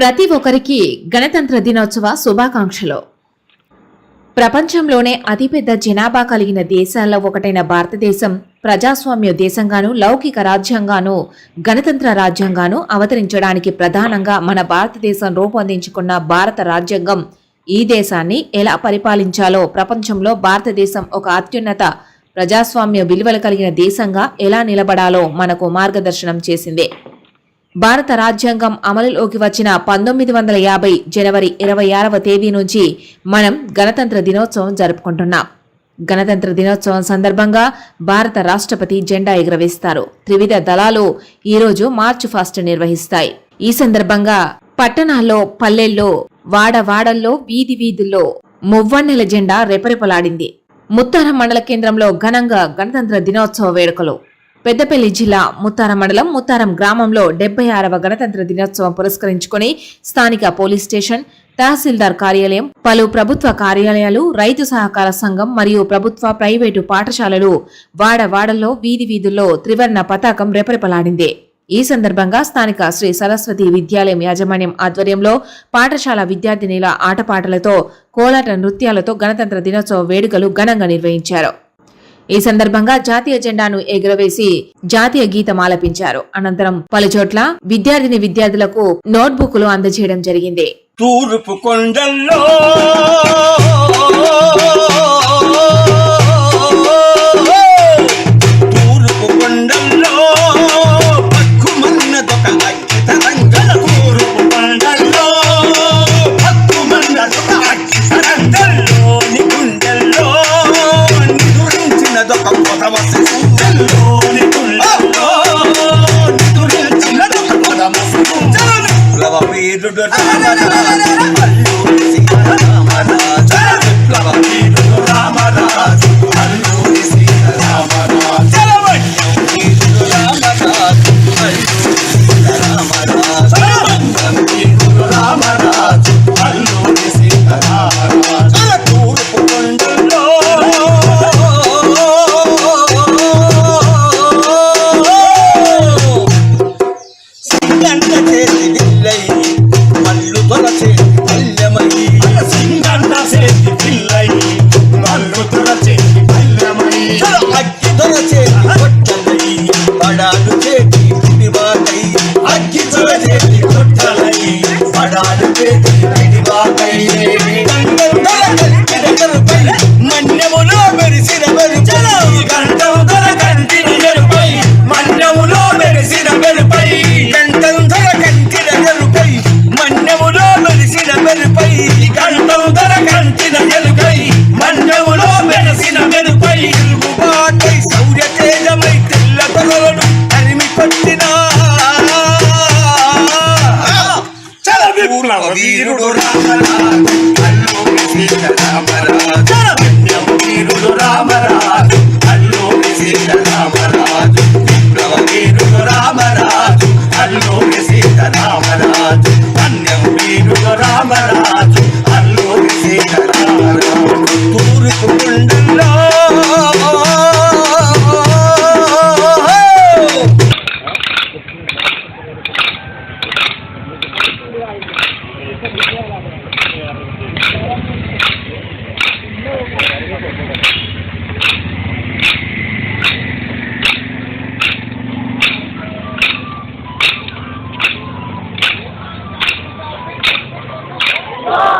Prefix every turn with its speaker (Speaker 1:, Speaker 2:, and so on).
Speaker 1: ప్రతి ఒక్కరికి గణతంత్ర దినోత్సవ శుభాకాంక్షలు. ప్రపంచంలోనే అతిపెద్ద జనాభా కలిగిన దేశాల్లో ఒకటైన భారతదేశం ప్రజాస్వామ్య దేశంగాను, లౌకిక రాజ్యాంగాను, గణతంత్ర రాజ్యాంగాను అవతరించడానికి ప్రధానంగా మన భారతదేశం రూపొందించుకున్న భారత రాజ్యాంగం ఈ దేశాన్ని ఎలా పరిపాలించాలో, ప్రపంచంలో భారతదేశం ఒక అత్యున్నత ప్రజాస్వామ్య విలువలు కలిగిన దేశంగా ఎలా నిలబడాలో మనకు మార్గదర్శనం చేసింది. భారత రాజ్యాంగం అమలులోకి వచ్చిన 1950 జనవరి 26వ తేదీ నుంచి మనం గణతంత్ర దినోత్సవం జరుపుకుంటున్నాం. గణతంత్ర దినోత్సవం సందర్భంగా భారత రాష్ట్రపతి జెండా ఎగురవేస్తారు. త్రివిధ దళాలు ఈరోజు మార్చ్ ఫాస్ట్ నిర్వహిస్తాయి. ఈ సందర్భంగా పట్టణాల్లో, పల్లెల్లో, వాడవాడల్లో, వీధి వీధుల్లో మువ్వన్నెల జెండా రెపరెపలాడింది. ముత్తారం మండల కేంద్రంలో ఘనంగా గణతంత్ర దినోత్సవ వేడుకలు. పెద్దపల్లి జిల్లా ముత్తారం మండలం ముత్తారం గ్రామంలో 76వ గణతంత్ర దినోత్సవం పురస్కరించుకుని స్థానిక పోలీస్ స్టేషన్, తహసీల్దార్ కార్యాలయం, పలు ప్రభుత్వ కార్యాలయాలు, రైతు సహకార సంఘం మరియు ప్రభుత్వ, ప్రైవేటు పాఠశాలలు, వాడవాడల్లో, వీధి వీధుల్లో త్రివర్ణ పతాకం రెపరెపలాడింది. ఈ సందర్భంగా స్థానిక శ్రీ సరస్వతి విద్యాలయం యాజమాన్యం ఆధ్వర్యంలో పాఠశాల విద్యార్థినిల ఆటపాటలతో, కోలాట నృత్యాలతో గణతంత్ర దినోత్సవ వేడుకలు ఘనంగా నిర్వహించారు. ఈ సందర్భంగా జాతీయ జెండాను ఎగురవేసి జాతీయ గీతం ఆలపించారు. అనంతరం పలుచోట్ల విద్యార్థులకు నోట్బుక్లు అందజేయడం జరిగింది.
Speaker 2: తూర్పు కొండల్లో వీరుడు రామరాజు అల్లూరి సీతారామరాజు, వీరుడు రామరాజు అల్లూరి సీతారామరాజు, విప్లవ వీరుడు రామరాజు అల్లూరి సీతారామరాజు, అన్యం వీరుడు రామరాజు అల్లూరి సీతారామరాజు. తూర్పు కొండల్లో
Speaker 3: Oh!